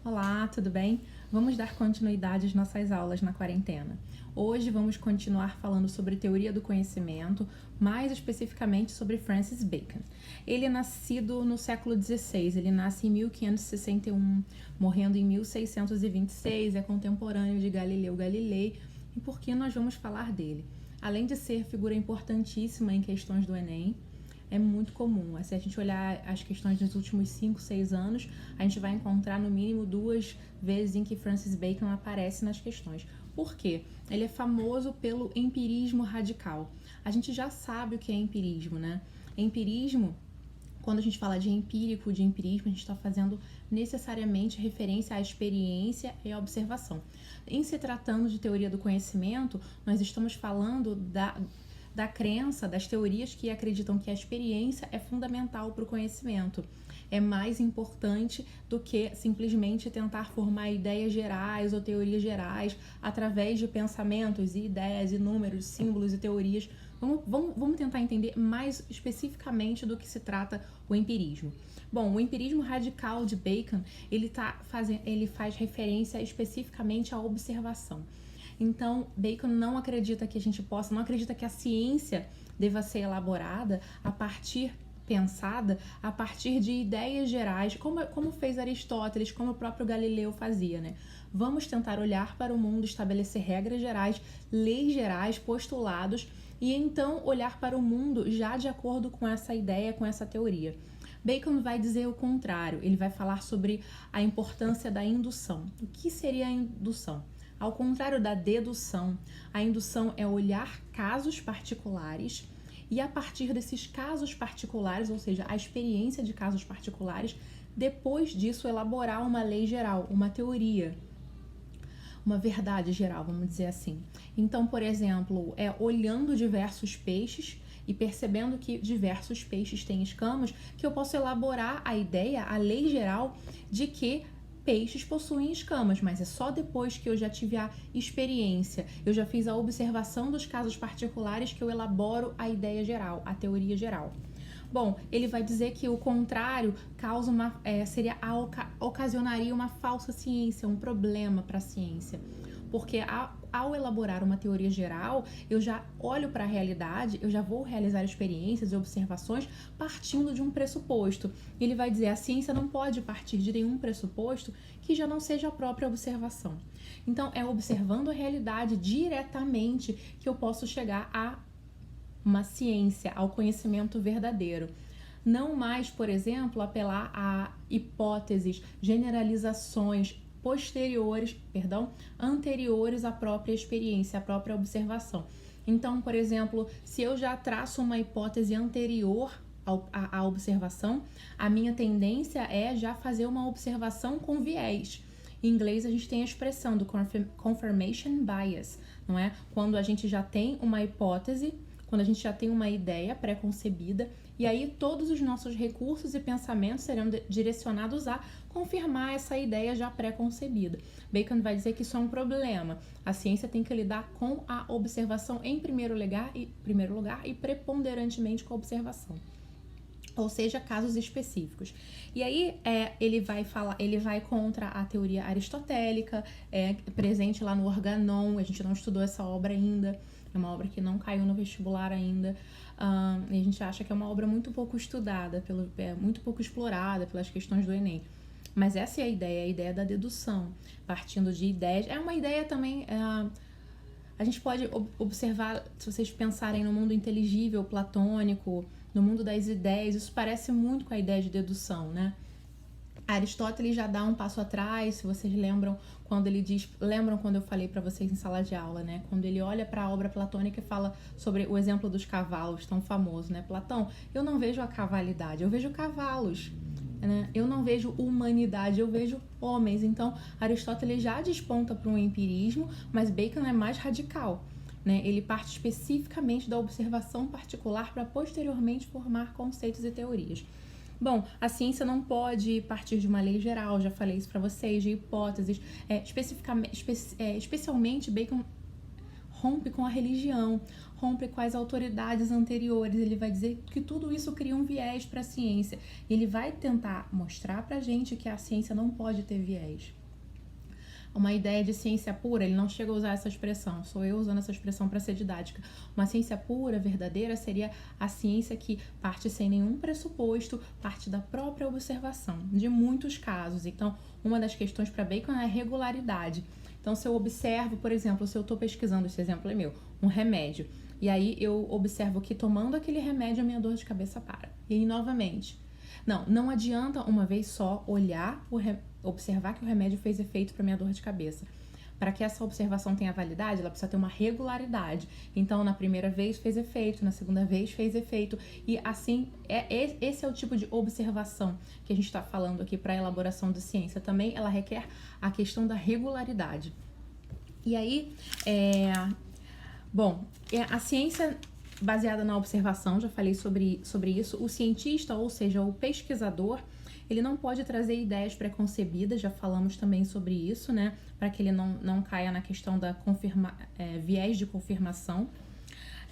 Olá, tudo bem? Vamos dar continuidade às nossas aulas na quarentena. Hoje vamos continuar falando sobre teoria do conhecimento, mais especificamente sobre Francis Bacon. Ele é nascido no século XVI, ele nasce em 1561, morrendo em 1626, é contemporâneo de Galileu Galilei. E por que nós vamos falar dele? Além de ser figura importantíssima em questões do Enem, é muito comum. Se a gente olhar as questões dos últimos 5, 6 anos, a gente vai encontrar no mínimo 2 vezes em que Francis Bacon aparece nas questões. Por quê? Ele é famoso pelo empirismo radical. A gente já sabe o que é empirismo, né? Empirismo, quando a gente fala de empírico, de empirismo, a gente está fazendo necessariamente referência à experiência e à observação. Em se tratando de teoria do conhecimento, nós estamos falando da crença, das teorias que acreditam que a experiência é fundamental para o conhecimento. É mais importante do que simplesmente tentar formar ideias gerais ou teorias gerais através de pensamentos e ideias e números, símbolos e teorias. Vamos tentar entender mais especificamente do que se trata o empirismo. Bom, o empirismo radical de Bacon, ele faz referência especificamente à observação. Então, Bacon não acredita que não acredita que a ciência deva ser elaborada pensada a partir de ideias gerais, como fez Aristóteles, como o próprio Galileu fazia, né? Vamos tentar olhar para o mundo, estabelecer regras gerais, leis gerais, postulados, e então olhar para o mundo já de acordo com essa ideia, com essa teoria. Bacon vai dizer o contrário, ele vai falar sobre a importância da indução. O que seria a indução? Ao contrário da dedução, a indução é olhar casos particulares e a partir desses casos particulares, ou seja, a experiência de casos particulares, depois disso elaborar uma lei geral, uma teoria, uma verdade geral, vamos dizer assim. Então, por exemplo, olhando diversos peixes e percebendo que diversos peixes têm escamas, que eu posso elaborar a ideia, a lei geral de que peixes possuem escamas, mas é só depois que eu já tive a experiência, eu já fiz a observação dos casos particulares que eu elaboro a ideia geral, a teoria geral. Bom, ele vai dizer que o contrário ocasionaria uma falsa ciência, um problema para a ciência. Porque ao elaborar uma teoria geral, eu já olho para a realidade, eu já vou realizar experiências e observações partindo de um pressuposto. Ele vai dizer que a ciência não pode partir de nenhum pressuposto que já não seja a própria observação. Então, é observando a realidade diretamente que eu posso chegar a uma ciência, ao conhecimento verdadeiro. Não mais, por exemplo, apelar a hipóteses, generalizações anteriores à própria experiência, à própria observação. Então, por exemplo, se eu já traço uma hipótese anterior à observação, a minha tendência é já fazer uma observação com viés. Em inglês, a gente tem a expressão do confirmation bias, não é? Quando a gente já tem uma hipótese, quando a gente já tem uma ideia pré-concebida, e aí todos os nossos recursos e pensamentos serão direcionados a confirmar essa ideia já pré-concebida. Bacon vai dizer que isso é um problema. A ciência tem que lidar com a observação em primeiro lugar e preponderantemente com a observação. Ou seja, casos específicos. E aí ele vai contra a teoria aristotélica, presente lá no Organon. A gente não estudou essa obra ainda, é uma obra que não caiu no vestibular ainda, e a gente acha que é uma obra muito pouco estudada, muito pouco explorada pelas questões do Enem. Mas essa é a ideia da dedução, partindo de ideias. É uma ideia também. A gente pode observar, se vocês pensarem no mundo inteligível, platônico, no mundo das ideias, isso parece muito com a ideia de dedução, né? Aristóteles já dá um passo atrás, se vocês lembram quando eu falei para vocês em sala de aula, né? Quando ele olha para a obra platônica e fala sobre o exemplo dos cavalos, tão famoso, né? Platão, eu não vejo a cavalidade, eu vejo cavalos, né? Eu não vejo humanidade, eu vejo homens. Então, Aristóteles já desponta para um empirismo, mas Bacon é mais radical, né? Ele parte especificamente da observação particular para posteriormente formar conceitos e teorias. Bom, a ciência não pode partir de uma lei geral, já falei isso para vocês, de hipóteses. Especialmente, Bacon rompe com a religião, rompe com as autoridades anteriores. Ele vai dizer que tudo isso cria um viés para a ciência. Ele vai tentar mostrar para a gente que a ciência não pode ter viés. Uma ideia de ciência pura, ele não chega a usar essa expressão, sou eu usando essa expressão para ser didática. Uma ciência pura, verdadeira, seria a ciência que parte sem nenhum pressuposto, parte da própria observação, de muitos casos. Então, uma das questões para Bacon é a regularidade. Então, se eu observo, por exemplo, se eu estou pesquisando, esse exemplo é meu, um remédio, e aí eu observo que tomando aquele remédio a minha dor de cabeça para. E aí, novamente, não adianta uma vez só olhar, observar que o remédio fez efeito para minha dor de cabeça. Para que essa observação tenha validade, ela precisa ter uma regularidade. Então, na primeira vez fez efeito, na segunda vez fez efeito. E assim, esse é o tipo de observação que a gente está falando aqui para a elaboração de ciência. Também ela requer a questão da regularidade. E aí, a ciência baseada na observação, já falei sobre isso. O cientista, ou seja, o pesquisador, ele não pode trazer ideias preconcebidas, já falamos também sobre isso, né? Para que ele não caia na questão da viés de confirmação.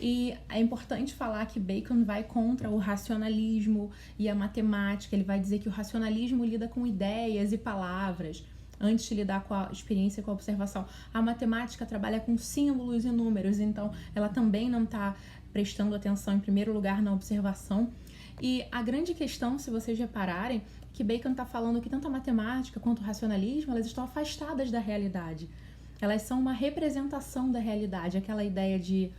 E é importante falar que Bacon vai contra o racionalismo e a matemática. Ele vai dizer que o racionalismo lida com ideias e palavras, antes de lidar com a experiência, com a observação. A matemática trabalha com símbolos e números, então ela também não está prestando atenção, em primeiro lugar, na observação. E a grande questão, se vocês repararem, que Bacon está falando que tanto a matemática quanto o racionalismo, elas estão afastadas da realidade. Elas são uma representação da realidade, aquela ideia de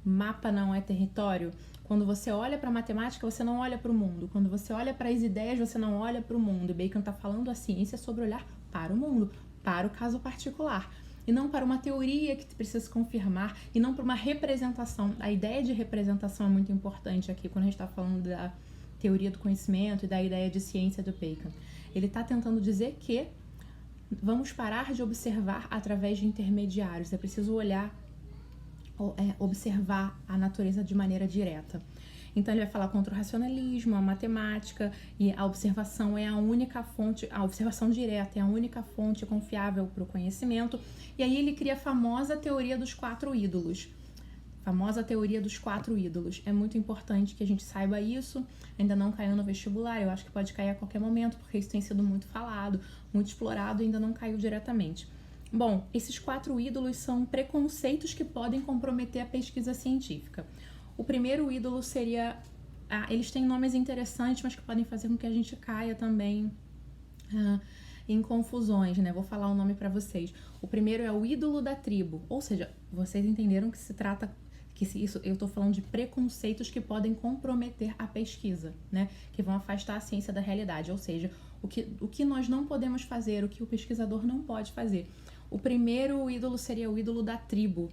mapa não é território. Quando você olha para a matemática, você não olha para o mundo. Quando você olha para as ideias, você não olha para o mundo. E Bacon está falando a ciência sobre olhar para o mundo, para o caso particular. E não para uma teoria que precisa se confirmar, e não para uma representação. A ideia de representação é muito importante aqui, quando a gente está falando da teoria do conhecimento e da ideia de ciência do Bacon. Ele está tentando dizer que vamos parar de observar através de intermediários. É preciso observar a natureza de maneira direta. Então ele vai falar contra o racionalismo, a matemática, e a observação é a única fonte, a observação direta é a única fonte confiável para o conhecimento. E aí ele cria a famosa teoria dos 4 ídolos. Famosa teoria dos 4 ídolos. É muito importante que a gente saiba isso. Ainda não caiu no vestibular, eu acho que pode cair a qualquer momento, porque isso tem sido muito falado, muito explorado e ainda não caiu diretamente. Bom, esses 4 ídolos são preconceitos que podem comprometer a pesquisa científica. O primeiro ídolo seria... eles têm nomes interessantes, mas que podem fazer com que a gente caia também em confusões, né? Vou falar o nome para vocês. O primeiro é o ídolo da tribo, ou seja, vocês entenderam que se trata... eu estou falando de preconceitos que podem comprometer a pesquisa, né? Que vão afastar a ciência da realidade, ou seja, o que nós não podemos fazer, o que o pesquisador não pode fazer. O primeiro ídolo seria o ídolo da tribo.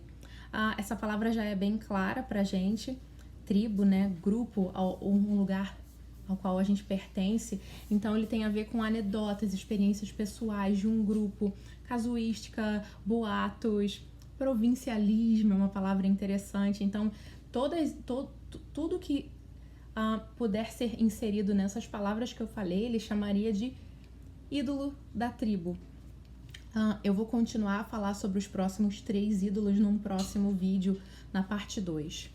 Essa palavra já é bem clara pra gente. Tribo, né? Grupo, um lugar ao qual a gente pertence. Então, ele tem a ver com anedotas, experiências pessoais de um grupo, casuística, boatos, provincialismo é uma palavra interessante. Então, tudo que puder ser inserido nessas palavras que eu falei, ele chamaria de ídolo da tribo. Eu vou continuar a falar sobre os próximos 3 ídolos num próximo vídeo, na parte 2.